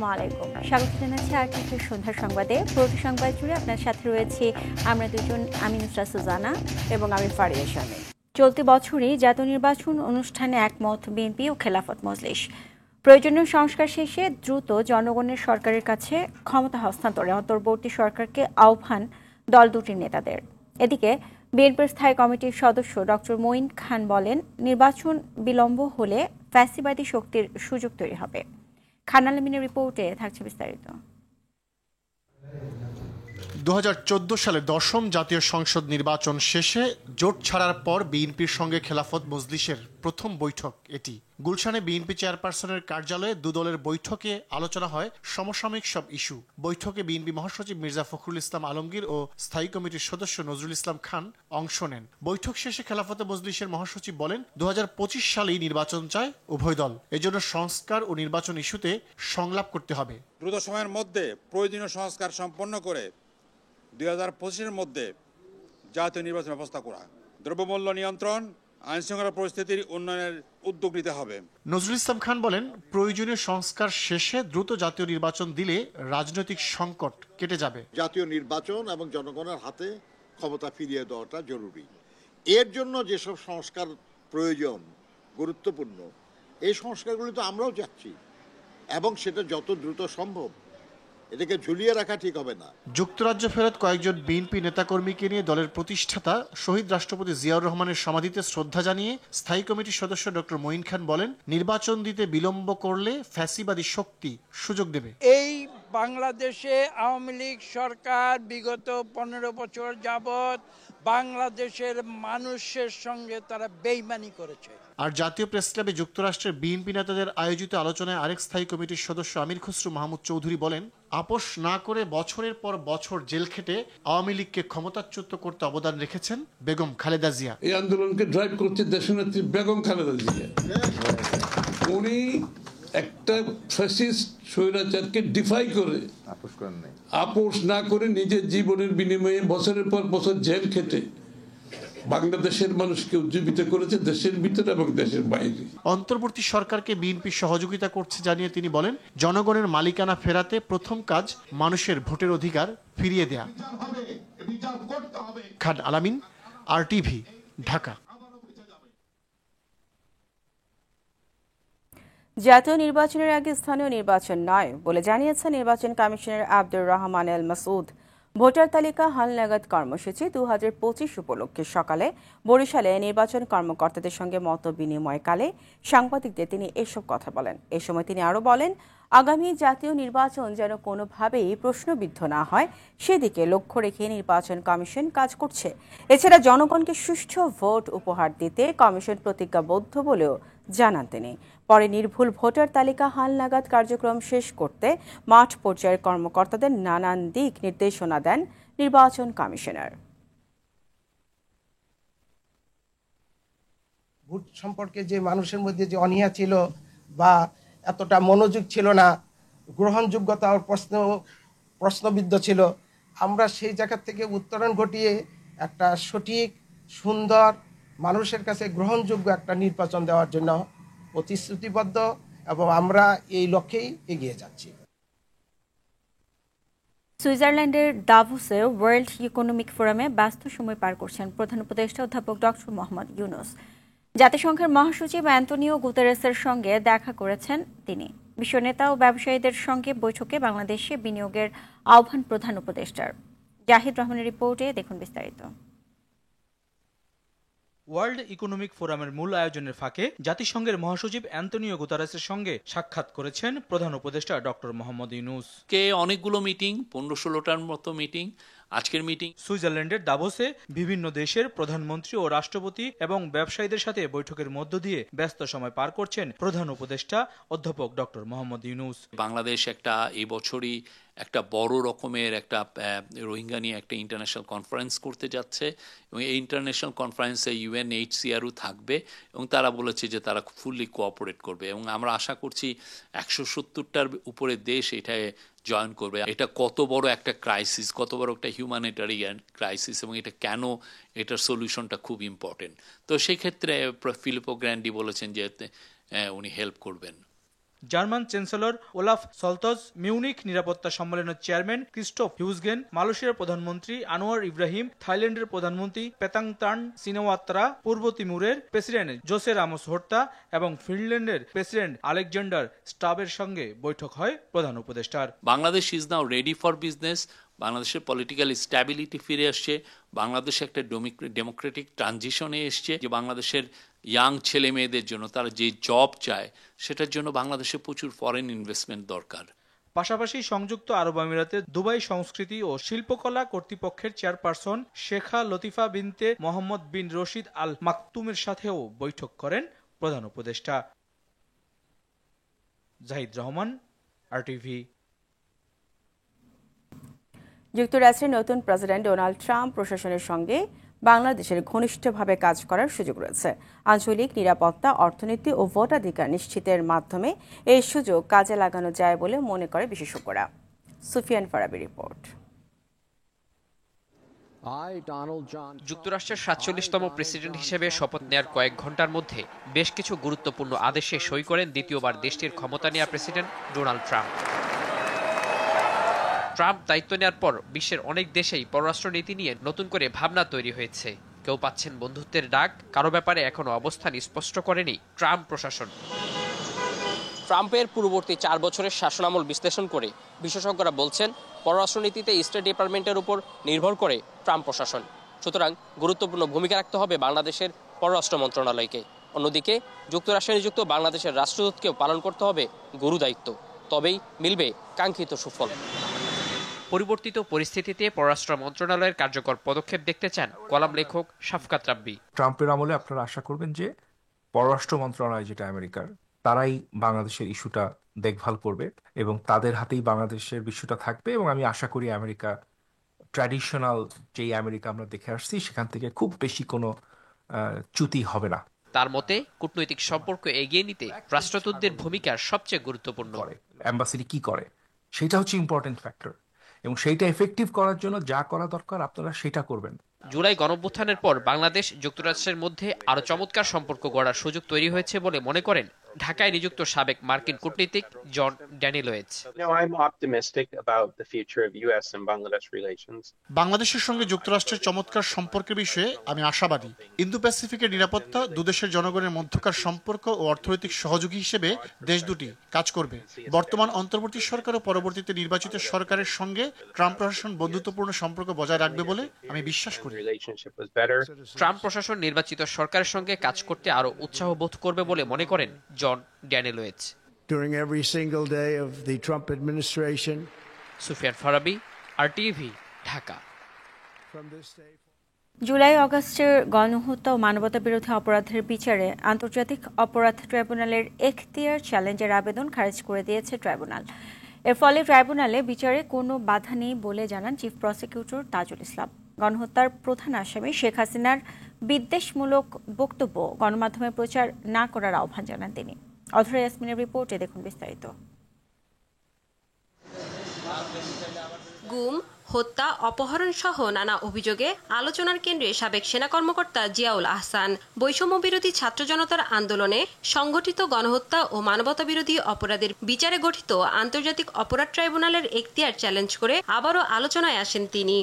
আসসালামু আলাইকুম, স্বাগত জানাচ্ছি আর্টিকের সন্ধ্যা সংবাদে। পুরোটি সংবাদ জুড়ে আপনার সাথে রয়েছি আমরা দুজন, আমি নুসরাত সুজানা এবং আমি ফারিয়া শামীম। চলতি বছরই জাতীয় নির্বাচন অনুষ্ঠানে একমত বিএনপি ও খেলাফত মজলিস। প্রয়োজনীয় সংস্কার শেষে দ্রুত জনগণের সরকারের কাছে ক্ষমতা হস্তান্তরে অন্তর্বর্তী সরকারকে আহ্বান দল দুটির নেতাদের। এদিকে বিএনপির স্থায়ী কমিটির সদস্য ডক্টর মঈন খান বলেন, নির্বাচন বিলম্ব হলে ফ্যাসিবাদী শক্তির সুযোগ তৈরি হবে। খান আলমিনের রিপোর্টে থাকছে বিস্তারিত। 2014 সালে 10ম জাতীয় সংসদ নির্বাচন শেষে জোট ছাড়ার পর বিএনপির সঙ্গে খেলাফত মজলিসের প্রথম বৈঠক এটি। গুলশানে বিএনপি চেয়ারপারসনের কার্যালয়ে দুদলের বৈঠকে আলোচনা হয় সমসাময়িক সব ইস্যু। বৈঠকে বিএনপি মহাসচিব মির্জা ফখরুল ইসলাম আলমগীর ও স্থায়ী কমিটির সদস্য নজরুল ইসলাম খান অংশ নেন। বৈঠক শেষে খেলাফত মজলিসের মহাসচিব বলেন, 2025 সালেই নির্বাচন চায় উভয় দল, এজন্য সংস্কার ও নির্বাচন ইস্যুতে সংলাপ করতে হবে। দ্রুত সময়ের মধ্যে প্রয়োজনীয় সংস্কার সম্পন্ন করে 2025-এর মধ্যে জাতীয় নির্বাচন ব্যবস্থা করা, দ্রব্যমূল্য নিয়ন্ত্রণ, আইনশৃঙ্খলা পরিস্থিতির উন্নয়নের উদ্যোগ নিতে হবে। নজরুল ইসলাম খান বলেন, প্রয়োজনীয় সংস্কার শেষে দ্রুত জাতীয় নির্বাচন দিলে রাজনৈতিক সংকট কেটে যাবে। জাতীয় নির্বাচন এবং জনগণের হাতে ক্ষমতা ফিরিয়ে দেওয়াটা জরুরি। এর জন্য যেসব সংস্কার প্রয়োজন, গুরুত্বপূর্ণ, এই সংস্কারগুলি তো আমরাও চাচ্ছি এবং সেটা যত দ্রুত সম্ভব। এটাকে ঝুলিয়ে রাখা ঠিক হবে না। যুক্তরাজ্য ফেরত কয়েকজন বিএনপি নেতাকর্মীকে নিয়ে দলের প্রতিষ্ঠাতা শহীদ রাষ্ট্রপতি জিয়াউর রহমানের সমাধিতে শ্রদ্ধা জানিয়ে স্থায়ী কমিটির সদস্য ডক্টর মঈন খান বলেন, নির্বাচন দিতে বিলম্ব করলে ফ্যাসিবাদী শক্তি সুযোগ দেবে। এই বাংলাদেশে আওয়ামী লীগ সরকার বিগত 15 বছর যাবৎ বাংলাদেশের মানুষের সঙ্গে তারা বেইমানি করেছে। আর জাতীয় প্রেস ক্লাবে যুক্তরাষ্ট্রের বিএনপি নেতাদের আয়োজিত আলোচনায় আরেক স্থায়ী কমিটির সদস্য আমির খসরু মাহমুদ চৌধুরী বলেন, আপোষ না করে বছরের পর বছর জেল খেটে আওয়ামী লীগকে ক্ষমতাচ্যুত করতে অবদান রেখেছেন বেগম খালেদা জিয়া। এই আন্দোলনকে ড্রাইভ করছে দেশনেত্রী বেগম খালেদা জিয়া। উনি একটা ফ্যাসিস্ট স্বৈরাচারকে ডিফাই করে আপোষ না করে নিজের জীবনের বিনিময়ে বছরের পর বছর জেল খেটে বাংলাদেশের মানুষকে উজ্জীবিত করেছে, দেশের ভিতরে এবং দেশের বাইরে। অন্তর্বর্তী সরকারকে বিএনপি সহযোগিতা করছে জানিয়ে তিনি বলেন, জনগণের মালিকানা ফেরাতে প্রথম কাজ মানুষের ভোটের অধিকার ফিরিয়ে দেয়া। খান আলামিন, RTV, ঢাকা। জাতীয় নির্বাচনের আগে স্থানীয় নির্বাচন নয় বলে জানিয়েছেন নির্বাচন কমিশনার আব্দুর রহমান এল মাসুদ। ভোটার তালিকা হালনাগাদ কর্মসূচি 2025 উপলক্ষে সকালে বরিশালে নির্বাচন কর্মকর্তাদের সঙ্গে মত বিনিময়কালে সাংবাদিকদের তিনি এসব কথা বলেন। এ সময় তিনি আরও বলেন, আগামী জাতীয় নির্বাচন যেন কোনোভাবেই প্রশ্নবিদ্ধ না হয় সেদিকে লক্ষ্য রেখে নির্বাচন কমিশন কাজ করছে। এছাড়া জনগণকে সুষ্ঠু ভোট উপহার দিতে কমিশন প্রতিজ্ঞাবদ্ধ বলেও জানান তিনি। পরে নির্ভুল ভোটার তালিকা হালনাগাদ কার্যক্রম শেষ করতে মাঠ পর্যায়ের কর্মকর্তাদের নানান দিক নির্দেশনা দেন নির্বাচন কমিশনার। ভোট সম্পর্কে যে মানুষের মধ্যে যে অনীহা ছিল বা এতটা মনোযোগ ছিল না, গ্রহণযোগ্যতা প্রশ্নবিদ্ধ ছিল, আমরা সেই জায়গা থেকে উত্তরণ ঘটিয়ে একটা সঠিক, সুন্দর, মানুষের কাছে গ্রহণযোগ্য একটা নির্বাচন দেওয়ার জন্য প্রতিশ্রুতিবদ্ধ এবং আমরা এই লক্ষ্যেই এগিয়ে যাচ্ছি। সুইজারল্যান্ডের দাভোসে ওয়ার্ল্ড ইকোনমিক ফোরামে ব্যস্ত সময় পার করছেন প্রধান উপদেষ্টা অধ্যাপক ডক্টর মোহাম্মদ ইউনূস। জাতিসংঘের মহাসচিব অ্যান্টোনিও গুতেরেসের সঙ্গে দেখা করেছেন তিনি। বিশ্ব নেতা ও ব্যবসায়ীদের সঙ্গে বৈঠকে বাংলাদেশে বিনিয়োগের আহ্বান প্রধান উপদেষ্টার। জাহিদ রহমানের রিপোর্টে দেখুন বিস্তারিত। ওয়ার্ল্ড ইকোনমিক ফোরামের মূল আয়োজনের ফাঁকে জাতিসংঘের মহাসচিব অ্যান্টোনিও গুতেরেসের সঙ্গে সাক্ষাৎ করেছেন প্রধান উপদেষ্টা ডক্টর মোহাম্মদ ইউনূস। অনেকগুলো মিটিং, 15-16টার মতো মিটিং, আজকের মিটিং। সুইজারল্যান্ডের দাভোসে বিভিন্ন দেশের প্রধানমন্ত্রী ও রাষ্ট্রপতি এবং ব্যবসায়ীদের সাথে বৈঠকের মধ্য দিয়ে ব্যস্ত সময় পার করছেন প্রধান উপদেষ্টা অধ্যাপক ডক্টর মোহাম্মদ ইউনূস। বাংলাদেশ এই বছরই একটা বড় রকমের একটা রোহিঙ্গা নিয়ে একটা ইন্টারন্যাশনাল কনফারেন্স করতে যাচ্ছে এবং এই ইন্টারন্যাশনাল কনফারেন্সে UNHCRও থাকবে এবং তারা বলেছে যে তারা ফুললি কোঅপারেট করবে এবং আমরা আশা করছি 170টার উপরে দেশ এটায় জয়েন করবে। এটা কত বড় একটা ক্রাইসিস, কত বড় একটা হিউম্যানিটারিয়ান ক্রাইসিস এবং এটা কেন, এটার সলিউশনটা খুব ইম্পর্টেন্ট। তো সেই ক্ষেত্রে ফিলিপো গ্র্যান্ডি বলেছেন যে উনি হেল্প করবেন। জার্মান চ্যান্সেলর ওলাফ সলতজ, মিউনিখ নিরাপত্তা সম্মেলনের চেয়ারম্যান ক্রিস্টোফ হিউজগেন, মালয়েশিয়ার প্রধানমন্ত্রী আনোয়ার ইব্রাহিম, থাইল্যান্ডের প্রধানমন্ত্রী পেতাংতার্ন সিনাওয়াত্রা, পূর্ব তিমুরের প্রেসিডেন্ট জোসে রামোস হোর্তা এবং ফিনল্যান্ডের প্রেসিডেন্ট আলেকজান্ডার স্টাবের সঙ্গে বৈঠক হয় প্রধান উপদেষ্টার। Bangladesh is now ready for business. বাংলাদেশের পলিটিক্যাল স্ট্যাবিলিটি ফিরে আসছে, বাংলাদেশ একটা ডেমোক্রেটিক ট্রানজিশনে এসছে, যে বাংলাদেশের ইয়াং ছেলে মেয়েদের জন্য তারা যে জব চায় সেটার জন্য বাংলাদেশে প্রচুর ফরেন ইনভেস্টমেন্ট দরকার। পাশাপাশি সংযুক্ত আরব আমিরাতের দুবাই সংস্কৃতি ও শিল্পকলা কর্তৃপক্ষের চেয়ারপারসন শেখা লতিফা বিনতে মোহাম্মদ বিন রশিদ আল মাকতুমের সাথেও বৈঠক করেন প্রধান উপদেষ্টা। জাহিদ রহমান, RTV। যুক্তরাষ্ট্রের নতুন প্রেসিডেন্ট ডোনাল্ড ট্রাম্প প্রশাসনের সঙ্গে বাংলাদেশের ঘনিষ্ঠভাবে কাজ করার সুযোগ রয়েছে। আঞ্চলিক নিরাপত্তা, অর্থনীতি ও ভোটাধিকার নিশ্চিতের মাধ্যমে এই সুযোগ কাজে লাগানো যায় বলে মনে করে বিশেষজ্ঞরা। সুফিয়ান ফারাবি রিপোর্ট। যুক্তরাষ্ট্রের ৪৭তম প্রেসিডেন্ট হিসেবে শপথ নেয়ার কয়েক ঘন্টার মধ্যে বেশ কিছু গুরুত্বপূর্ণ আদেশে সই করেন দ্বিতীয়বার দেশটির ক্ষমতা নেওয়া প্রেসিডেন্ট ডোনাল্ড ট্রাম্প। ট্রাম্প দায়িত্ব নেওয়ার পর বিশ্বের অনেক দেশেই পররাষ্ট্রনীতি নিয়ে নতুন করে ভাবনা তৈরি হয়েছে। কেউ পাচ্ছেন বন্ধুত্বের ডাক, কারো ব্যাপারে এখনো অবস্থান স্পষ্ট করেনি ট্রাম্প প্রশাসন। ট্রাম্পের পূর্ববর্তী 4 বছরের শাসনামল বিশ্লেষণ করে বিশেষজ্ঞরা বলছেন পররাষ্ট্রনীতিতে স্টেট ডিপার্টমেন্টের উপর নির্ভর করে ট্রাম্প প্রশাসন। সুতরাং গুরুত্বপূর্ণ ভূমিকা রাখতে হবে বাংলাদেশের পররাষ্ট্র মন্ত্রণালয়কে। অন্যদিকে যুক্তরাষ্ট্রে নিযুক্ত বাংলাদেশের রাষ্ট্রদূতকেও পালন করতে হবে গুরু দায়িত্ব, তবেই মিলবে কাঙ্ক্ষিত সুফল। পরিবর্তিত পরিস্থিতিতে পররাষ্ট্র মন্ত্রণালয়ের কার্যকর পদক্ষেপ দেখতে চান কলাম লেখক শাফকাত রাব্বি। ট্রাম্পের আমলে আপনারা আশা করবেন যে পররাষ্ট্র মন্ত্রণালয়, যেটা আমেরিকার, তারাই বাংলাদেশের ইস্যুটা দেখভাল করবে এবং তাদের হাতেই বাংলাদেশের ইস্যুটা থাকবে। এবং আমি আশা করি আমেরিকা ট্র্যাডিশনাল যেই আমেরিকা আমরা দেখে আসছি সেখান থেকে খুব বেশি কোনো চ্যুতি হবে না। তার মতে কূটনৈতিক সম্পর্ক এগিয়ে নিতে রাষ্ট্রদূতদের ভূমিকা সবচেয়ে গুরুত্বপূর্ণ। অ্যাম্বাসিডি কি করে সেটা হচ্ছে ইম্পর্টেন্ট ফ্যাক্টর, এবং সেইটা এফেক্টিভ করার জন্য যা করা দরকার আপনারা সেটা করবেন। জুলাই গণঅভ্যুত্থানের পর বাংলাদেশ যুক্তরাষ্ট্রের মধ্যে আরো চমৎকার সম্পর্ক গড়ার সুযোগ তৈরি হয়েছে বলে মনে করেন ঢাকায় নিযুক্ত সাবেক মার্কিন কূটনীতিক জন ড্যানিলয়েজ। বাংলাদেশের সঙ্গে যুক্তরাষ্ট্রের চমৎকার সম্পর্কের বিষয়ে আমি আশাবাদী। ইন্দো প্যাসিফিকের নিরাপত্তা, দুদেশের জনগণের মধ্যকার সম্পর্ক ও অর্থনৈতিক সহযোগী হিসেবে দেশ দুটি কাজ করবে। বর্তমান অন্তর্বর্তী সরকার ও পরবর্তীতে নির্বাচিত সরকারের সঙ্গে ট্রাম্প প্রশাসন বন্ধুত্বপূর্ণ সম্পর্ক বজায় রাখবে বলে আমি বিশ্বাস করি। ট্রাম্প প্রশাসন নির্বাচিত সরকারের সঙ্গে কাজ করতে আরো উৎসাহ বোধ করবে বলে মনে করেন জন ড্যানিলয়েজ। During every single day of the Trump administration. Sufian Farabi, RTV, Dhaka. July আগস্টের গণহত্যা ও মানবতাবিরোধী অপরাধের বিচারে আন্তর্জাতিক অপরাধ ট্রাইব্যুনালের এখতিয়ার চ্যালেঞ্জের আবেদন খারিজ করে দিয়েছে ট্রাইব্যুনাল। এর ফলে ট্রাইব্যুনালে বিচারে কোনো বাধা নেই বলে জানান চিফ প্রসিকিউটর তাজুল ইসলাম। গণহত্যার প্রধান আসামি শেখ হাসিনার বিদ্বেষমূলক বক্তব্য গণমাধ্যমে প্রচার না করার আহ্বান জানান তিনি। অধরা ইয়াসমিনের রিপোর্টে দেখুন বিস্তারিত। গুম, হত্যা, অপহরণ সহ নানা অভিযোগে আলোচনার কেন্দ্রে সাবেক সেনা কর্মকর্তা জিয়াউল আহসান। বৈষম্য বিরোধী ছাত্র জনতার আন্দোলনে সংগঠিত গণহত্যা ও মানবতাবিরোধী অপরাধের বিচারে গঠিত আন্তর্জাতিক অপরাধ ট্রাইব্যুনালের এখতিয়ার চ্যালেঞ্জ করে আবারও আলোচনায় আসেন তিনি।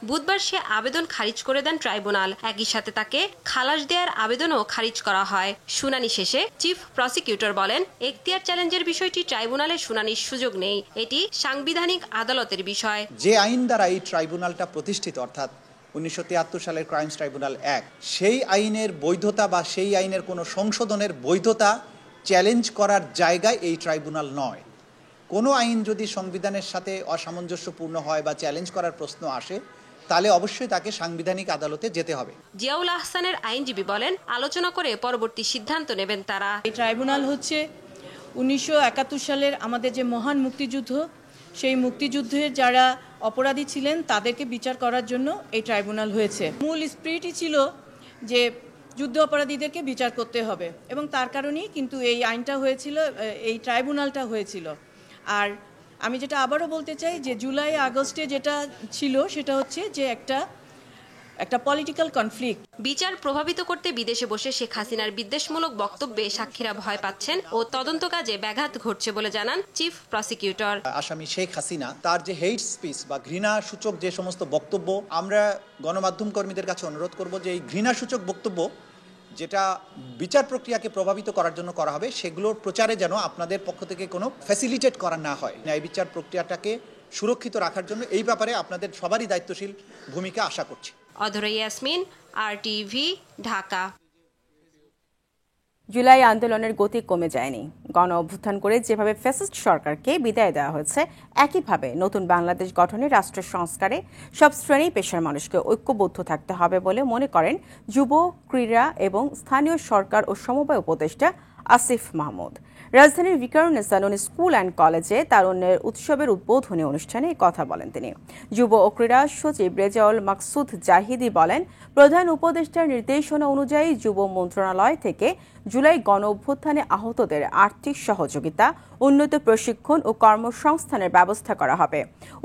বুধবার সে আবেদন খারিজ করে দেন ট্রাইব্যুনাল। একই সাথে তাকে খালাস দেওয়ার আবেদনও খারিজ করা হয়। শুনানি শেষে চিফ প্রসিকিউটর বলেন, এখতিয়ার চ্যালেঞ্জের বিষয়টি ট্রাইব্যুনালের শুনানির সুযোগ নেই, এটি সাংবিধানিক আদালতের বিষয়। যে আইন দ্বারা এই ট্রাইব্যুনালটা প্রতিষ্ঠিত, অর্থাৎ 1973 সালের ক্রাইমস ট্রাইব্যুনাল অ্যাক্ট, সেই আইনের বৈধতা বা সেই আইনের কোনো সংশোধনের বৈধতা চ্যালেঞ্জ করার জায়গায় এই ট্রাইব্যুনাল নয়। কোনো আইন যদি সংবিধানের সাথে অসামঞ্জস্যপূর্ণ হয় বা চ্যালেঞ্জ করার প্রশ্ন আসে, তাহলে অবশ্যই তাকে সাংবিধানিক আদালতে যেতে হবে। জিয়াউল আহসানের আইনজীবী বলেন, আলোচনা করে পরবর্তী সিদ্ধান্ত নেবেন তারা। এই ট্রাইব্যুনাল হচ্ছে 1971 সালের আমাদের যে মহান মুক্তিযুদ্ধ, সেই মুক্তিযুদ্ধের যারা অপরাধী ছিলেন তাদেরকে বিচার করার জন্য এই ট্রাইব্যুনাল হয়েছে। মূল স্পিরিটই ছিল যে যুদ্ধ অপরাধীদেরকে বিচার করতে হবে, এবং তার কারণেই কিন্তু এই আইনটা হয়েছিল, এই ট্রাইব্যুনালটা হয়েছিল। আর আমি যেটা আবারও বলতে চাই যে জুলাই আগস্টে যেটা ছিল সেটা হচ্ছে যে একটা একটা পলিটিক্যাল কনফ্লিক্ট। বিচার প্রভাবিত করতে বিদেশে বসে শেখ হাসিনার বিদ্বেষমূলক বক্তব্যে সাক্ষীরা ভয় পাচ্ছেন ও তদন্ত কাজে ব্যাঘাত ঘটছে বলে জানান চিফ প্রসিকিউটর। আসামি শেখ হাসিনা তার যে হেট স্পিচ বা ঘৃণা সূচক যে সমস্ত বক্তব্য, আমরা গণমাধ্যম কর্মীদের কাছে অনুরোধ করব যে এই ঘৃণা সূচক বক্তব্য যেটা বিচার প্রক্রিয়াকে প্রভাবিত করার জন্য করা হবে, সেগুলোর প্রচারে যেন আপনাদের পক্ষ থেকে কোনো ফ্যাসিলিটেট করা না হয়। ন্যায় বিচার প্রক্রিয়াটাকে সুরক্ষিত রাখার জন্য এই ব্যাপারে আপনাদের সবারই দায়িত্বশীল ভূমিকা আশা করছি। অধরা ইয়াসমিন, RTV, ঢাকা। জুলাই আন্দোলনের গতি কমে যায়নি। গণ অভ্যুত্থান করে যেভাবে ফ্যাসিস্ট সরকারকে বিদায় দেওয়া হয়েছে, একইভাবে নতুন বাংলাদেশ গঠনে রাষ্ট্র সংস্কারে সব শ্রেণী পেশার মানুষকে ঐক্যবদ্ধ থাকতে হবে বলে মনে করেন যুব, ক্রীড়া এবং স্থানীয় সরকার ও সমবায় উপদেষ্টা আসিফ মাহমুদ। রাজধানীর ভিকারুননিসা নূন স্কুল অ্যান্ড কলেজে তারুণ্যের উৎসবের উদ্বোধনী অনুষ্ঠানে কথা বলেন তিনি। যুব ও ক্রীড়া সচিব রেজাউল মাকসুদ জাহিদি বলেন, প্রধান উপদেষ্টার নির্দেশনা অনুযায়ী যুব মন্ত্রণালয় থেকে জুলাই গণ অভ্যুত্থানে আহতদের আর্থিক সহযোগিতা, উন্নত প্রশিক্ষণ ও কর্মসংস্থানের ব্যবস্থা করা হবে।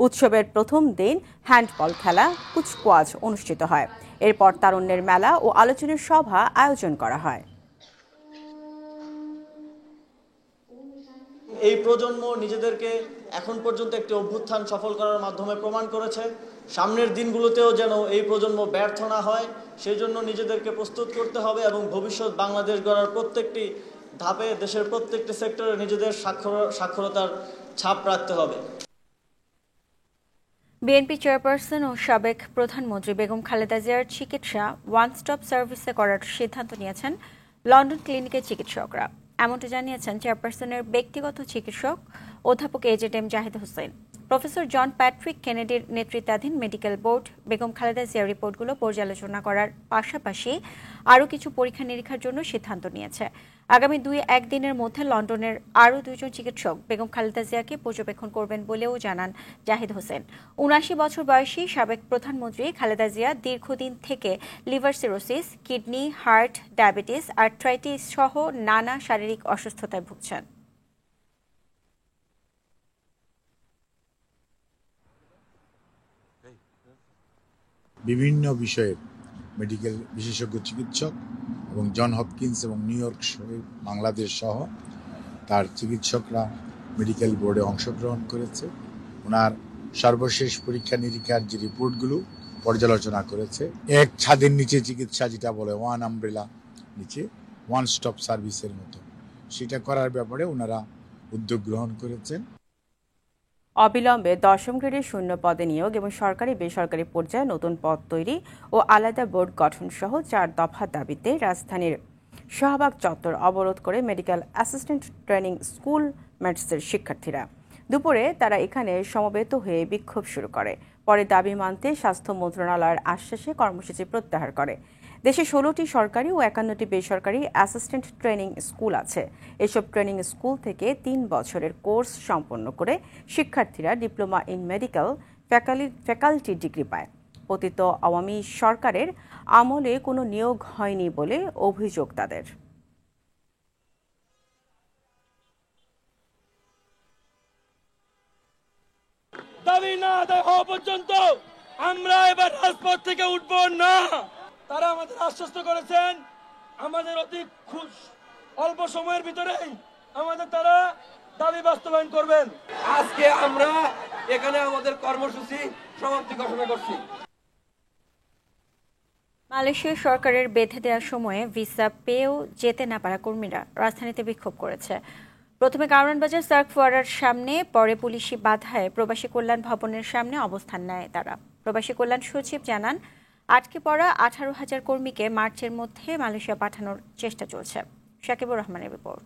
উৎসবের প্রথম দিন হ্যান্ডবল খেলা, কুচকাওয়াজ অনুষ্ঠিত হয়। এরপর তারুণ্যের মেলা ও আলোচনা সভা আয়োজন করা হয়। এই প্রজন্ম নিজেদেরকে এখন পর্যন্ত একটি অভ্যুত্থান সফল করার মাধ্যমে প্রমাণ করেছে। সামনের দিনগুলোতেও যেন এই প্রজন্ম ব্যর্থ না হয়, সেই জন্য নিজেদেরকে প্রস্তুত করতে হবে এবং ভবিষ্যৎ বাংলাদেশ গড়ার প্রত্যেকটি ধাপে দেশের প্রত্যেকটি সেক্টরে নিজেদের সাক্ষরতার ছাপ রাখতে হবে। বিএনপি চেয়ারপারসন ও সাবেক প্রধানমন্ত্রী বেগম খালেদা জিয়ার চিকিৎসা ওয়ান স্টপ সার্ভিসে করার সিদ্ধান্ত নিয়েছেন লন্ডন ক্লিনিকের চিকিৎসকরা। এমনটা জানিয়েছেন চেয়ারপারসনের ব্যক্তিগত চিকিৎসক অধ্যাপক AJM Zahid Hossain. Professor John Patrick কেনেডির নেতৃত্বাধীন মেডিকেল বোর্ড বেগম খালেদা জিয়ার রিপোর্টগুলো পর্যালোচনা করার পাশাপাশি আরও কিছু পরীক্ষা নিরীক্ষার জন্য সিদ্ধান্ত নিয়েছে। আগামী 2-1 দিনের মধ্যে লন্ডনের আরও 2 জন চিকিৎসক বেগম খালেদা জিয়াকে পর্যবেক্ষণ করবেন বলেও জানান জাহিদ হোসেন। 79 বছর বয়সী সাবেক প্রধানমন্ত্রী খালেদা জিয়া দীর্ঘদিন থেকে liver cirrhosis, kidney, heart, diabetes, arthritis সহ নানা শারীরিক অসুস্থতায় ভুগছেন। বিভিন্ন বিষয়ের মেডিকেল বিশেষজ্ঞ চিকিৎসক এবং জন হপকিন্স এবং নিউ ইয়র্ক বাংলাদেশ সহ তার চিকিৎসকরা মেডিকেল বোর্ডে অংশগ্রহণ করেছে। ওনার সর্বশেষ পরীক্ষা নিরীক্ষার যে রিপোর্টগুলো পর্যালোচনা করেছে। এক ছাদের নিচে চিকিৎসা, যেটা বলে ওয়ান আমব্রেলা নিচে ওয়ান স্টপ সার্ভিসের মতো, সেটা করার ব্যাপারে ওনারা উদ্যোগ গ্রহণ করেছেন। অবিলম্বে 10ম গ্রেডের শূন্য পদে নিয়োগ এবং সরকারি বেসরকারি পর্যায়ে নতুন পদ তৈরি ও আলাদা বোর্ড গঠন সহ 4 দফা দাবিতে রাজধানীর শাহবাগ চত্বর অবরোধ করে মেডিকেল অ্যাসিস্ট্যান্ট ট্রেনিং স্কুল ম্যাটসের শিক্ষার্থীরা। দুপুরে তারা এখানে সমবেত হয়ে বিক্ষোভ শুরু করে। পরে দাবি মানতে স্বাস্থ্য মন্ত্রণালয়ের আশ্বাসে কর্মসূচি প্রত্যাহার করে। দেশে 16টি সরকারি ও 51টি বেসরকারি অ্যাসিস্ট্যান্ট ট্রেনিং স্কুল আছে। এসব ট্রেনিং স্কুল থেকে 3 বছরের কোর্স সম্পন্ন করে শিক্ষার্থীরা diploma in medical faculty degree পায়। পতিত আওয়ামী সরকারের আমলে কোনো নিয়োগ হয়নি বলে অভিযোগ তাদের। দাবি না আদায় হওয়া পর্যন্ত আমরা এবার রাজপথ থেকে উঠব না। তারা আমাদের আশ্বস্ত করেছেন আমাদের অতি অল্প সময়ের ভিতরেই আমাদের তারা দাবি বাস্তবায়ন করবেন। আজকে আমরা এখানে আমাদের কর্মসূচি সমাপ্তি ঘোষণা করছি। মালয়েশিয়া সরকারের বেঁধে দেওয়ার সময়ে ভিসা পেয়েও যেতে না পারা কর্মীরা রাজধানীতে বিক্ষোভ করেছে। প্রথমে কারওয়ানবাজার সার্ক ফোয়ারার সামনে, পরে পুলিশি বাধায় প্রবাসী কল্যাণ ভবনের সামনে অবস্থান নেয় তারা। প্রবাসী কল্যাণ সচিব জানান, আটকে পড়া 18,000 কর্মীকে মার্চের মধ্যে মালয়েশিয়া পাঠানোর চেষ্টা চলছে। শাকিবুর রহমানের রিপোর্ট।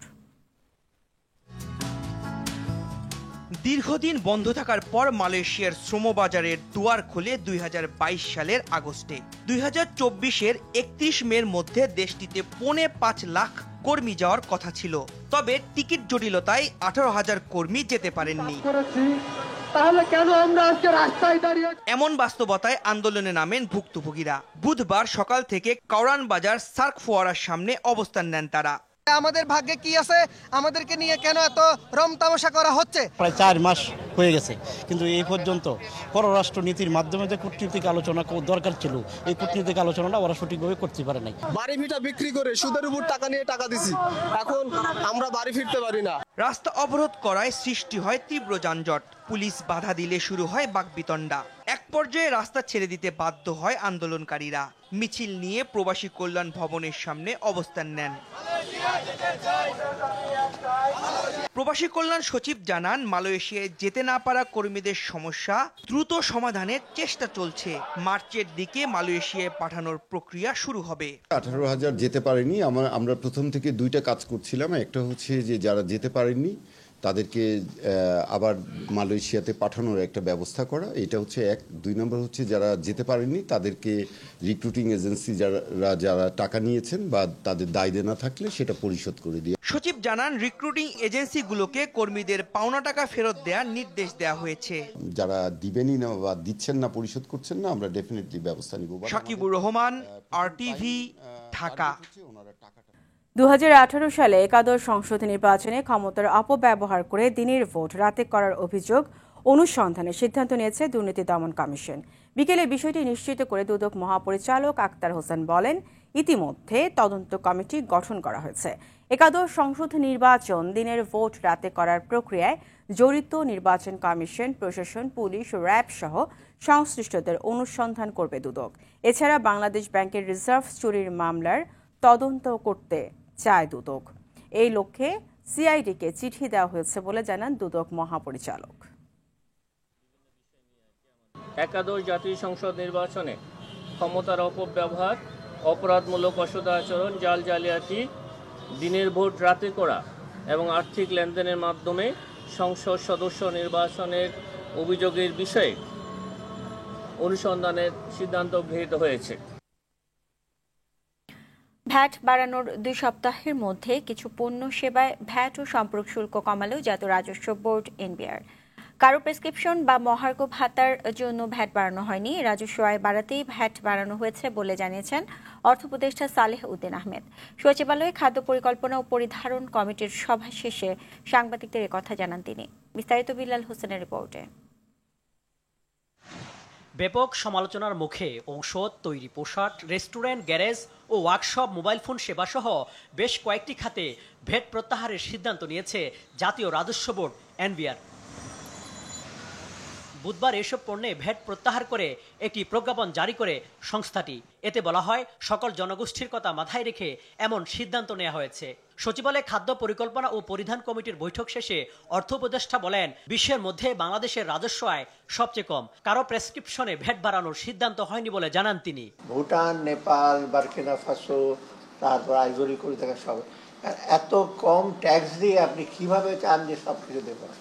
দীর্ঘদিন বন্ধ থাকার পর মালয়েশিয়ার শ্রমবাজারের দুয়ার খোলে 2022 সালের আগস্টে। 2024-এর 31 মের মধ্যে দেশটিতে 5.25 লাখ কর্মী যাওয়ার কথা ছিল। তবে টিকিট জটিলতায় 18,000 কর্মী যেতে পারেননি। তাহলে কেন আমরা আজকে রাস্তায় দাঁড়িয়ে? এমন বাস্তবতায় আন্দোলনে নামেন ভুক্তভোগীরা। বুধবার সকাল থেকে কারওয়ানবাজার সার্ক ফোয়ারার সামনে অবস্থান নেন তারা। আমাদের ভাগ্যে কি আছে, আমাদেরকে নিয়ে কেন এত রম তামাশা করা হচ্ছে? প্রায় 4 মাস হয়ে গেছে, কিন্তু এই পর্যন্ত পররাষ্ট্র নীতির মাধ্যমে যে কূটনীতিক আলোচনা দরকার ছিল, এই কূটনীতিক আলোচনাটা ওরা সঠিকভাবে করতে পারে নাই। বাড়ি ভিটা বিক্রি করে সুদের উপর টাকা নিয়ে টাকা দিছি, এখন আমরা বাড়ি ফিরতে পারি না। রাস্তা অবরোধ করায় সৃষ্টি হয় তীব্র যানজট, পুলিশ বাধা দিলে শুরু হয় বাকবিতণ্ডা। এক পর্যায়ে রাস্তা ছেড়ে দিতে বাধ্য হয় আন্দোলনকারীরা। মিছিল নিয়ে প্রবাসী কল্যাণ ভবনের সামনে অবস্থান নেন। প্রবাসী কল্যাণ সচিব জানান, মালয়েশিয়ায় যেতে না পারা কর্মীদের সমস্যা দ্রুত সমাধানের চেষ্টা চলছে। মার্চের দিকে মালয়েশিয়ায় পাঠানোর প্রক্রিয়া শুরু হবে। 18,000 যেতে পারেনি, আমরা প্রথম থেকে 2টা কাজ করছিলাম। একটা হচ্ছে যে যারা যেতে পারেননি তাদেরকে আবার মালয়েশিয়াতে পাঠানোর একটা ব্যবস্থা করা, এটা হচ্ছে এক। 2 নম্বর হচ্ছে যারা যেতে পারেননি তাদেরকে রিক্রুটিং এজেন্সি যারা টাকা নিয়েছেন বা তাদের দায় দেনা থাকলে সেটা পরিশোধ করে দিয়ে। সচিব জানান, রিক্রুটিং এজেন্সিগুলোকে কর্মীদের পাওনা টাকা ফেরত দেওয়ার নির্দেশ দেওয়া হয়েছে। যারা দিবেনই না বা দিচ্ছেন না, পরিশোধ করছেন না, আমরা ডেফিনেটলি ব্যবস্থা নিব। সাকিবুর রহমান, RTV, ঢাকা। 2018 সালে একাদশ সংসদ নির্বাচনে ক্ষমতার অপব্যবহার করে দিনের ভোট রাতে করার অভিযোগ অনুসন্ধানের সিদ্ধান্ত নিয়েছে দুর্নীতি দমন কমিশন। বিকেলে বিষয়টি নিশ্চিত করে দুদক মহাপরিচালক আক্তার হোসেন বলেন, ইতিমধ্যে তদন্ত কমিটি গঠন করা হয়েছে। একাদশ সংসদ নির্বাচন দিনের ভোট রাতে করার প্রক্রিয়ায় জড়িত নির্বাচন কমিশন, প্রশাসন, পুলিশ, র্যাব সহ সংশ্লিষ্টদের অনুসন্ধান করবে দুদক। এছাড়া বাংলাদেশ ব্যাংকের রিজার্ভ চুরির মামলার তদন্ত করতে চায় দুদক। এই লক্ষ্যে সিআইডিকে চিঠি দেওয়া হয়েছে বলে জানান দুদক মহাপরিচালক। একাদশ জাতীয় সংসদ নির্বাচনে ক্ষমতার অপব্যবহার, অপরাধমূলক অসদাচরণ, জালিয়াতি, দিনের ভোট রাতে করা এবং আর্থিক লেনদেনের মাধ্যমে সংসদ সদস্য নির্বাচনের অভিযোগের বিষয়ে অনুসন্ধানের সিদ্ধান্ত গৃহীত হয়েছে। ভ্যাট বাড়ানোর 2 সপ্তাহের মধ্যে কিছু পণ্য সেবায় ভ্যাট ও সম্পর্ক শুল্ক কমালেও জাতীয় রাজস্ব বোর্ড এনবিআর। কারো প্রেসক্রিপশন বা মহার্ঘ ভাতার জন্য ভ্যাট বাড়ানো হয়নি, রাজস্ব আয় বাড়াতেই ভ্যাট বাড়ানো হয়েছে বলে জানিয়েছেন অর্থ উপদেষ্টা সালেহ উদ্দিন আহমেদ। সচিবালয়ে খাদ্য পরিকল্পনা ও পরিধারণ কমিটির সভা শেষে সাংবাদিকদের একথা জানান তিনি। বিস্তারিত বিল্লাল হোসেনের রিপোর্টে। ব্যাপক সমালোচনার মুখে ঔষধ, তৈরি পোশাক, রেস্টুরেন্ট, গ্যারেজ ও ওয়ার্কশপ, মোবাইল ফোন সেবাসহ বেশ কয়েকটি খাতে ভ্যাট প্রত্যাহারের সিদ্ধান্ত নিয়েছে জাতীয় রাজস্ব বোর্ড এনবিআর। বুধবার এসব পণ্যে ভ্যাট প্রত্যাহার করে একটি প্রজ্ঞাপন জারি করে সংস্থাটি। এতে বলা হয়, সকল জনগোষ্ঠীর কথা মাথায় রেখে এমন সিদ্ধান্ত নেওয়া হয়েছে। সচিবালয়ে খাদ্য পরিকল্পনা ও পরিধান কমিটির বৈঠক শেষে অর্থ উপদেষ্টা বলেন, বিশ্বের মধ্যে বাংলাদেশের রাজস্ব আয় সবচেয়ে কম। কারো প্রেসক্রিপশনে ভ্যাট বাড়ানোর সিদ্ধান্ত হয়নি বলে জানান তিনি। ভুটান, নেপাল, বার্কিনা ফাসো, তারপর আইভরি কোস্ট থেকে সব এত কম ট্যাক্স দিয়ে আপনি কিভাবে চান যে সব কিছু দেবেন?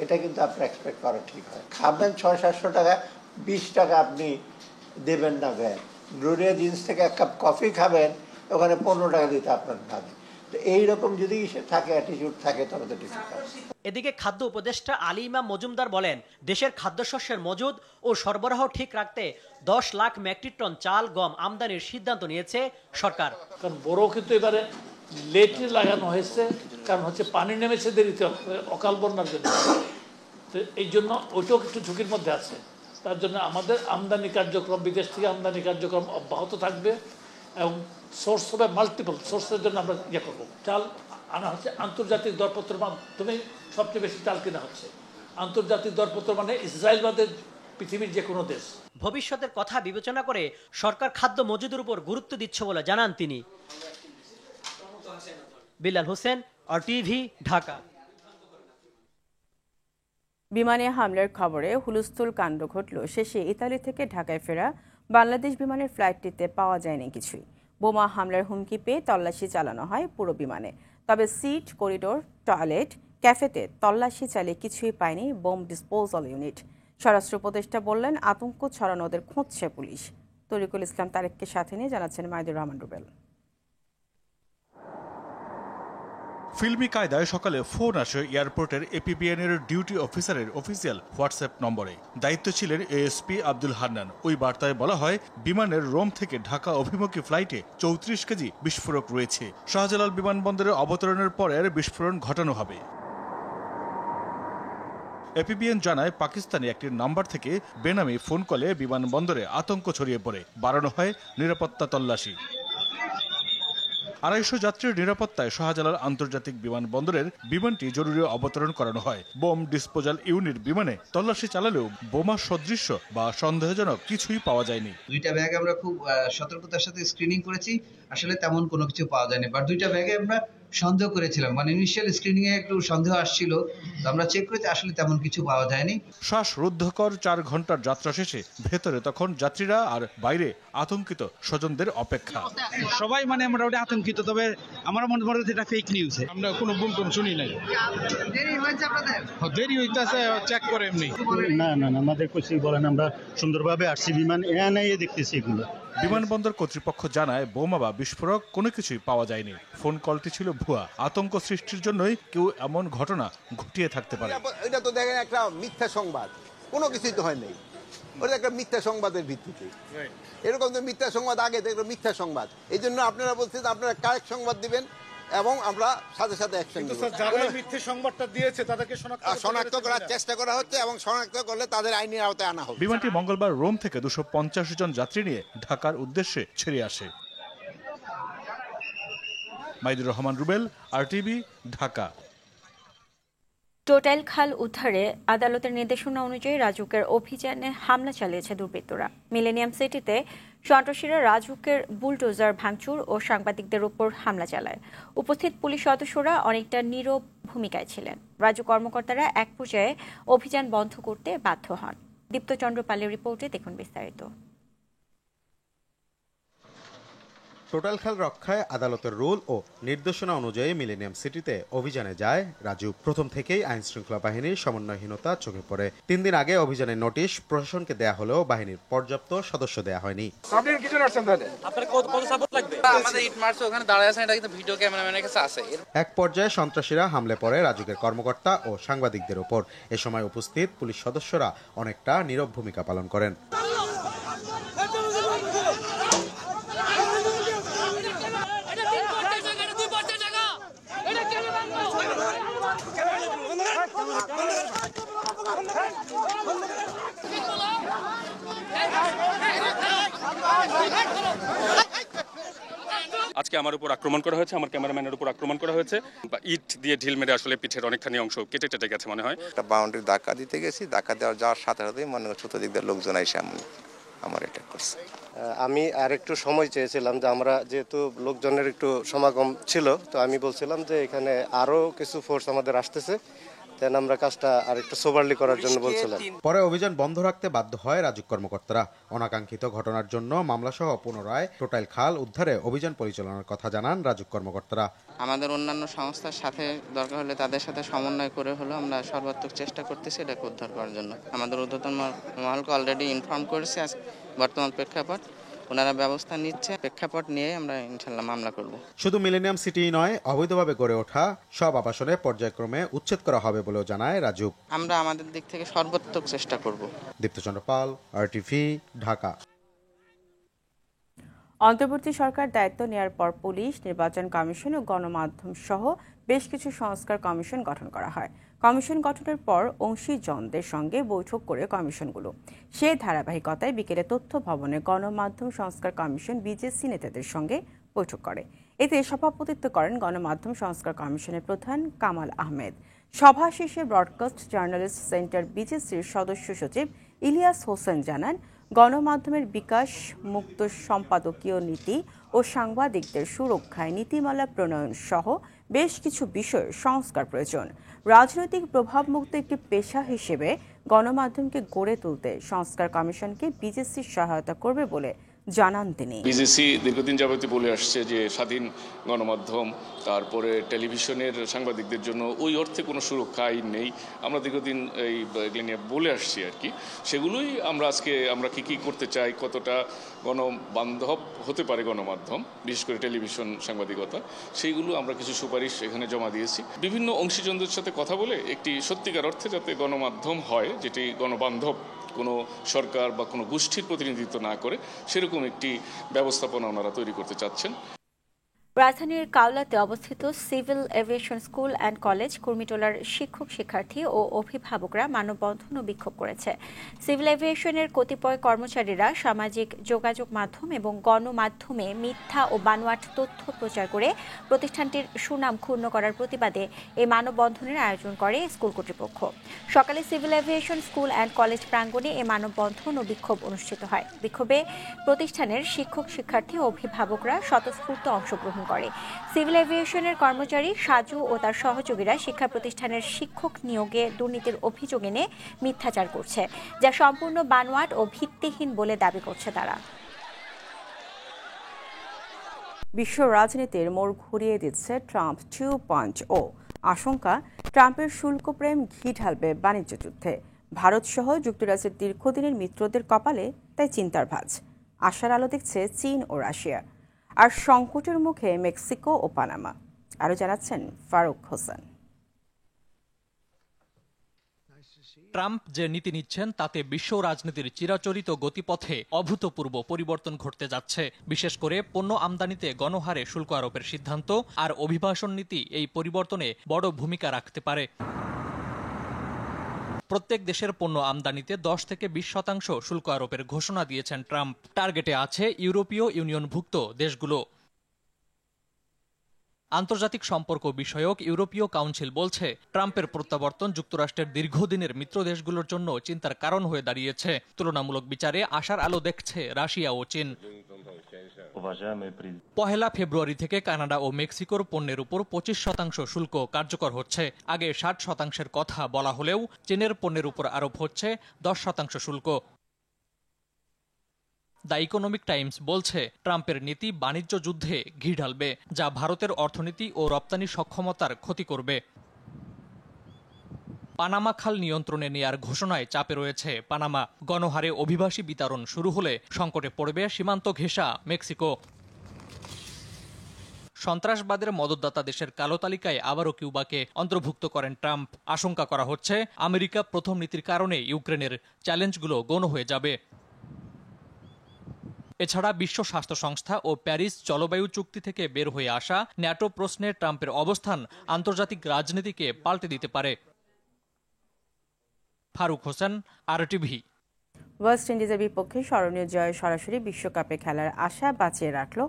এটা কিন্তু আপনার এক্সপেক্ট করা ঠিক হয়। খাবেন 600-700 টাকা, 20 টাকা আপনি দেবেন না ভ্যাট। গ্লোরিয়া জিন্স থেকে 1 কাপ কফি খাবেন, ওখানে 15 টাকা দিতে আপনার ভাবে। তো এইরকম যদি থাকে, অ্যাটিটিউড থাকে, তবে তো ডিফিকাল্ট। এদিকে খাদ্য উপদেষ্টা আলী ইমাম মজুমদার বলেন, দেশের খাদ্যশস্যের মজুদ ও সরবরাহ ঠিক রাখতে 10 লাখ মেট্রিক টন চাল, গম আমদানির সিদ্ধান্ত নিয়েছে সরকার। কারণ বড় কিন্তু এবারে লেটে লাগানো হয়েছে, কারণ হচ্ছে পানি নেমেছে দেরিতে অকাল বন্যার জন্য। তো এই জন্য ওইটাও একটু ঝুঁকির মধ্যে আছে। তার জন্য আমাদের আমদানি কার্যক্রম, বিদেশ থেকে আমদানি কার্যক্রম অব্যাহত থাকবে এবং সোর্স হবে মাল্টিপল সোর্সের জন্য আমরা করবো। চাল আনা হচ্ছে আন্তর্জাতিক দরপত্রের মাধ্যমে, সবচেয়ে বেশি চাল কেনা হচ্ছে। আন্তর্জাতিক দরপত্র মানে ইসরায়েল বাদে পৃথিবীর যে কোনো দেশ। ভবিষ্যতের কথা বিবেচনা করে সরকার খাদ্য মজুদের উপর গুরুত্ব দিচ্ছে বলে জানান তিনি। বিল্লাল হোসেন, RTV, ঢাকা। বিমানে হামলার খবরে হুলস্থুল কাণ্ড ঘটল। শেষে ইতালি থেকে ঢাকায় ফেরা বাংলাদেশ বিমানের ফ্লাইটটিতে পাওয়া যায়নি কিছুই। বোমা হামলার হুমকি পেয়ে তল্লাশি চালানো হয় পুরো বিমানে। তবে সিট, করিডোর, টয়লেট, ক্যাফেতে তল্লাশি চালিয়ে কিছুই পায়নি বোম ডিসপোজাল ইউনিট। স্বরাষ্ট্র উপদেষ্টা বললেন, আতঙ্ক ছড়ানোদের খুঁজছে পুলিশ। তরিকুল ইসলাম তারেককে সাথে নিয়ে জানাচ্ছেন মাইদুর রহমান রুবেল। ফিল্মি কায়দায় সকালে ফোন আসে এয়ারপোর্টের এপিবিএন এর ডিউটি অফিসারের অফিসিয়াল হোয়াটসঅ্যাপ নম্বরে। দায়িত্ব ছিলেন এএসপি আব্দুল হান্নান। ওই বার্তায় বলা হয়, বিমানের রোম থেকে ঢাকা অভিমুখী ফ্লাইটে 34 কেজি বিস্ফোরক রয়েছে। শাহজালাল বিমানবন্দরে অবতরণের পরে বিস্ফোরণ ঘটানো হবে। এপিবিএন জানায়, পাকিস্তানি একটি নাম্বার থেকে বেনামি ফোন কলে বিমানবন্দরে আতঙ্ক ছড়িয়ে পড়ে। বাড়ানো হয় নিরাপত্তা তল্লাশি। 250 যাত্রীর নিরাপত্তায় শাহজালাল আন্তর্জাতিক বিমানবন্দরের বিমানটি জরুরি অবতরণ করানো হয়। বোম ডিসপোজাল ইউনিট বিমানে তল্লাশি চালালেও বোমা সদৃশ্য বা সন্দেহজনক কিছুই পাওয়া যায়নি। 2টা ব্যাগ আমরা খুব সতর্কতার সাথে স্ক্রিনিং করেছি, আসলে তেমন কোনো কিছু পাওয়া যায়নি। বাট 2টা ব্যাগে আমরা সন্দেহ করেছিলাম, মানে ইনিশিয়াল স্ক্রিনিং এ একটু সন্দেহ আসছিল, তো আমরা চেক করেছি, আসলে তেমন কিছু পাওয়া যায়নি। শ্বাসরুদ্ধকর 4 ঘন্টার যাত্রা শেষে ভেতরে তখন যাত্রীরা আর বাইরে আতঙ্কিত স্বজনদের অপেক্ষা। সবাই আমরা ওটা আতঙ্কিত, তবে আমার মনে হয় এটা ফেক নিউজ। আমরা কোনো বুম টুম শুনি নাই। দেরি হয়েছে আপনাদের? দেরি হইতাছে, চেক করে এমনি। না আমাদের কিছুই বলেন, আমরা সুন্দরভাবে আসছি, বিমান এনে দেখতেছি এগুলো। বিমানবন্দর কর্তৃপক্ষ জানায়, বোমা বা বিস্ফোরক কোনো কিছুই পাওয়া যায়নি। ফোন কলটি ছিল ভুয়া। আতঙ্ক সৃষ্টির জন্যই কেউ এমন ঘটনা ঘটিয়ে থাকতে পারে। এটা তো দেখেন একটা মিথ্যা সংবাদ, কোনো কিছুই তো হয় নাই। ওটা একটা মিথ্যা সংবাদের ভিত্তিতে, এরকম তো মিথ্যা সংবাদ আগে দেখলো মিথ্যা সংবাদ। এই জন্য আপনারা বলছেন আপনারা কারেক্ট সংবাদ দিবেন এবং আমরা সাথে সাথে অ্যাকশন নিব। যারা মিথ্যে সংবাদটা দিয়েছে তাদেরকে শনাক্ত করার চেষ্টা করা হচ্ছে এবং শনাক্ত করলে তাদের আইনের আওতায় আনা হবে। বিমানটি মঙ্গলবার রোম থেকে 250 জন যাত্রী নিয়ে ঢাকার উদ্দেশ্যে ছেড়ে আসে। মাইদুর রহমান রুবেল, আরটিভি, ঢাকা। টোটাল খাল উদ্ধারে আদালতের নির্দেশনা অনুযায়ী রাজুকের অভিযানে হামলা চালিয়েছে দুর্বৃত্তরা। মিলেনিয়াম সিটিতে সন্ত্রাসীরা রাজুকের বুলডোজার ভাঙচুর ও সাংবাদিকদের উপর হামলা চালায়। উপস্থিত পুলিশ সদস্যরা অনেকটা নীরব ভূমিকায় ছিলেন। রাজু কর্মকর্তারা এক পর্যায়ে অভিযান বন্ধ করতে বাধ্য হন। দীপ্তচন্দ্র পালের রিপোর্টে দেখুন বিস্তারিত। টোটাল খাল রক্ষায় আদালতের রুল ও নির্দেশনা অনুযায়ী মিলেনিয়াম সিটিতে অভিযানে যায় রাজু। প্রথম থেকেই আইন শৃঙ্খলা বাহিনীর সমন্বয়হীনতা চোখে পড়ে। 3 দিন আগে অভিযানের নোটিশ প্রশাসনকে দেয়া হলেও বাহিনীর পর্যাপ্ত সদস্য দেয়া হয়নি। এক পর্যায়ে সন্ত্রাসীরা হামলে পড়ে রাজুকের কর্মকর্তা ও সাংবাদিকদের উপর। এ সময় উপস্থিত পুলিশ সদস্যরা অনেকটা নীরব ভূমিকা পালন করেন। আজকে আমার উপর আক্রমণ করা হয়েছে, আমার ক্যামেরাম্যানের উপর আক্রমণ করা হয়েছে। ইট দিয়ে ঢিল মেরে আসলে পিঠের অনেকখানি অংশ কেটে গেছে মনে হয়। একটা বাউন্ডারি ধাক্কা দিতে গেছি, ধাক্কা যাওয়ার সাথে সাথেই মনে হচ্ছে চতুর্দিক দিয়ে লোকজন এসে আমার অ্যাটাক করছে। আমি আর একটু সময় চেয়েছিলাম, যে আমরা যেহেতু লোকজনের একটু সমাগম ছিল, তো আমি বলছিলাম যে এখানে আরো কিছু ফোর্স আমাদের আসতেছে, দেন আমরা কাজটা আর একটু সোবারলি করার জন্য বলছিলাম। পরে অভিযান বন্ধ রাখতে বাধ্য হয় রাজুক কর্মকর্তারা। অনাকাঙ্ক্ষিত ঘটনার জন্য মামলাসহ পুনরায় টোটাল খাল উদ্ধারে অভিযান পরিচালনার কথা জানান রাজুক কর্মকর্তারা। আমাদের অন্যান্য সংস্থার সাথে দরকার হলে তাদের সাথে সমন্বয় করে হলো আমরা সর্বাত্মক চেষ্টা করতেছি এটাকে উদ্ধার করার জন্য। আমাদের ঊর্ধ্বতন মহলকে অলরেডি ইনফর্ম করেছি বর্তমান প্রেক্ষাপট, ওনারা ব্যবস্থা নিচ্ছে। প্রেক্ষাপট নিয়ে আমরা ইনশাল্লাহ মামলা করব। শুধু মিলেনিয়াম সিটি নয়, অবৈধভাবে গড়ে ওঠা সব আবাসনে পর্যায়ক্রমে উচ্ছেদ করা হবে বলেও জানায় রাজুক। আমরা আমাদের দিক থেকে সর্বাত্মক চেষ্টা করব। দীপ্তচন্দ্র পাল, আরটিভি, ঢাকা। অন্তর্বর্তী সরকার দায়িত্ব নেওয়ার পর পুলিশ, নির্বাচন কমিশন ও গণমাধ্যম সহ বেশ কিছু সংস্কার কমিশন গঠন করা হয়। কমিশন গঠনের পর অংশীজনদের সঙ্গে বৈঠক করে কমিশনগুলো। সেই ধারাবাহিকতায় বিকেলে তথ্য ভবনে গণমাধ্যম সংস্কার কমিশন বিজেসি নেতাদের সঙ্গে বৈঠক করে। এতে সভাপতিত্ব করেন গণমাধ্যম সংস্কার কমিশনের প্রধান কামাল আহমেদ। সভা শেষে ব্রডকাস্ট জার্নালিস্ট সেন্টার বিজেসির সদস্য সচিব ইলিয়াস হোসেন জানান, গণমাধ্যমের বিকাশ, মুক্ত সম্পাদকীয় নীতি ও সাংবাদিকদের সুরক্ষায় নীতিমালা প্রণয়ন সহ বেশ কিছু বিষয়ে সংস্কার প্রয়োজন। রাজনৈতিক প্রভাবমুক্ত একটি পেশা হিসেবে গণমাধ্যমকে গড়ে তুলতে সংস্কার কমিশনকে বিজেসি সহায়তা করবে বলে জানান তিনি। বিজেসি দীর্ঘদিন যাবতীয় বলে আসছে যে স্বাধীন গণমাধ্যম, তারপরে টেলিভিশনের সাংবাদিকদের জন্য ওই অর্থে কোনো সুরক্ষা আইন নেই। আমরা দীর্ঘদিন এগুলো নিয়ে বলে আসছি আর কি। সেগুলোই আমরা কি করতে চাই, কতটা গণবান্ধব হতে পারে গণমাধ্যম, বিশেষ করে টেলিভিশন সাংবাদিকতা, সেইগুলো আমরা কিছু সুপারিশ এখানে জমা দিয়েছি। বিভিন্ন অংশীজনদের সাথে কথা বলে একটি সত্যিকার অর্থে যাতে গণমাধ্যম হয় যেটি গণবান্ধব, কোনো সরকার বা কোনো গোষ্ঠীর প্রতিনিধিত্ব না করে, সেরকম একটি ব্যবস্থাপনা ওনারা তৈরি করতে চাচ্ছেন। রাজধানীর কাউলাতে অবস্থিত civil aviation school and college কুর্মিটোলার শিক্ষক শিক্ষার্থী ও অভিভাবকরা মানববন্ধন ও বিক্ষোভ করেছে। সিভিল এভিয়েশনের কতিপয় কর্মচারীরা সামাজিক যোগাযোগ মাধ্যম এবং গণমাধ্যমে মিথ্যা ও বানোয়াট তথ্য প্রচার করে প্রতিষ্ঠানটির সুনাম ক্ষুণ্ণ করার প্রতিবাদে এই মানববন্ধনের আয়োজন করে স্কুল কর্তৃপক্ষ। সকালে civil aviation school and college প্রাঙ্গণে এই মানববন্ধন ও বিক্ষোভ অনুষ্ঠিত হয়। বিক্ষোভে প্রতিষ্ঠানের শিক্ষক শিক্ষার্থী ও অভিভাবকরা স্বতঃস্ফূর্ত অংশগ্রহণ করে। সিভিল এভিয়েশনের কর্মচারী সাজু ও তার সহযোগীরা শিক্ষা প্রতিষ্ঠানের শিক্ষক নিয়োগে দুর্নীতির অভিযোগ এনে মিথ্যাচার করছে, যা সম্পূর্ণ বানোয়াট ও ভিত্তিহীন বলে দাবি করছে তারা। বিশ্ব রাজনীতির মোড় ঘুরিয়ে দিচ্ছে ট্রাম্প 2.0। আশঙ্কা, ট্রাম্পের শুল্ক প্রেম ঘি ঢালবে বাণিজ্য যুদ্ধে। ভারত সহ যুক্তরাজ্যের দীর্ঘদিনের মিত্রদের কপালে তাই চিন্তার ভাঁজ। আশার আলো দেখছে চীন ও রাশিয়া। আর সংকটের মুখে মেক্সিকো ও পানামা। আরও জানাচ্ছেন ফারুক হোসেন। ট্রাম্প যে নীতি নিচ্ছেন তাতে বিশ্ব রাজনীতির চিরাচরিত গতিপথে অভূতপূর্ব পরিবর্তন ঘটতে যাচ্ছে। বিশেষ করে পণ্য আমদানিতে গণহারে শুল্ক আরোপের সিদ্ধান্ত আর অভিবাসন নীতি এই পরিবর্তনে বড় ভূমিকা রাখতে পারে। প্রত্যেক দেশের পণ্য আমদানিতে 10 থেকে 20% শুল্ক আরোপের ঘোষণা দিয়েছেন ট্রাম্প। টার্গেটে আছে ইউরোপীয় ইউনিয়নভুক্ত দেশগুলো। আন্তর্জাতিক সম্পর্ক বিষয়ক ইউরোপীয় কাউন্সিল বলছে, ট্রাম্পের প্রত্যাবর্তন যুক্তরাষ্ট্রের দীর্ঘদিনের মিত্র দেশগুলোর জন্য চিন্তার কারণ হয়ে দাঁড়িয়েছে। তুলনামূলক বিচারে আশার আলো দেখছে রাশিয়া ও চীন। 1 ফেব্রুয়ারি থেকে কানাডা ও মেক্সিকোর পণ্যের উপর 25% শুল্ক কার্যকর হচ্ছে। আগে 60% কথা বলা হলেও চীনের পণ্যের উপর আরোপ হচ্ছে 10% শুল্ক। দ্য ইকোনমিক টাইমস বলছে, ট্রাম্পের নীতি বাণিজ্য যুদ্ধে ঘি ঢালবে, যা ভারতের অর্থনীতি ও রপ্তানি সক্ষমতার ক্ষতি করবে। পানামা খাল নিয়ন্ত্রণে নেয়ার ঘোষণায় চাপে রয়েছে পানামা। গণহারে অভিবাসী বিতরণ শুরু হলে সংকটে পড়বে সীমান্ত ঘেঁষা মেক্সিকো। সন্ত্রাসবাদের মদতদাতা দেশের কালো তালিকায় আবারও কিউবাকে অন্তর্ভুক্ত করেন ট্রাম্প। আশঙ্কা করা হচ্ছে, আমেরিকা প্রথম নীতির কারণে ইউক্রেনের চ্যালেঞ্জগুলো গৌণ হয়ে যাবে। এছাড়া বিশ্ব স্বাস্থ্য সংস্থা ও প্যারিস জলবায়ু চুক্তি থেকে বের হয়ে আসা ন্যাটো প্রশ্নে ট্রাম্পের অবস্থান আন্তর্জাতিক রাজনীতিকে পাল্টে দিতে পারে। ফারুক হোসেন, আরটিভি। ওয়েস্ট ইন্ডিজের বিপক্ষে স্মরণীয় জয়ে সরাসরি বিশ্বকাপে খেলার আশা বাঁচিয়ে রাখল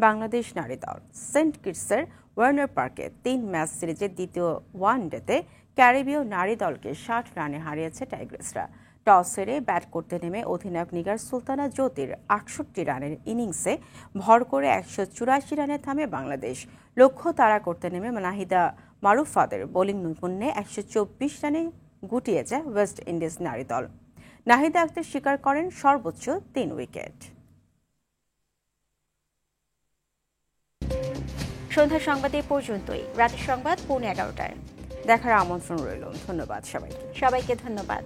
বাংলাদেশ নারী দল। সেন্ট কিটসের ওয়ার্নার পার্কে 3 ম্যাচ সিরিজের দ্বিতীয় ওয়ানডেতে ক্যারিবীয় নারী দলকে 60 রানে হারিয়েছে টাইগ্রেসরা। টস হেরে ব্যাট করতে নেমে অধিনায়ক নিগার সুলতানা জ্যোতির 68 রানের ইনিংসে ভর করে 184 রানে থামে বাংলাদেশ। লক্ষ্য তাড়া করতে নেমে নাহিদা মারুফাদের বোলিং নৈপুণ্যে 124 রানে গুটিয়ে যায় ওয়েস্ট ইন্ডিজ নারী দল। নাহিদা আক্তার স্বীকার করেন সর্বোচ্চ 3 উইকেট। সন্ধ্যার সংবাদে পর্যন্তই। রাতের সংবাদ পৌনে 11টায় দেখার আমন্ত্রণ রইল। ধন্যবাদ সবাইকে। ধন্যবাদ।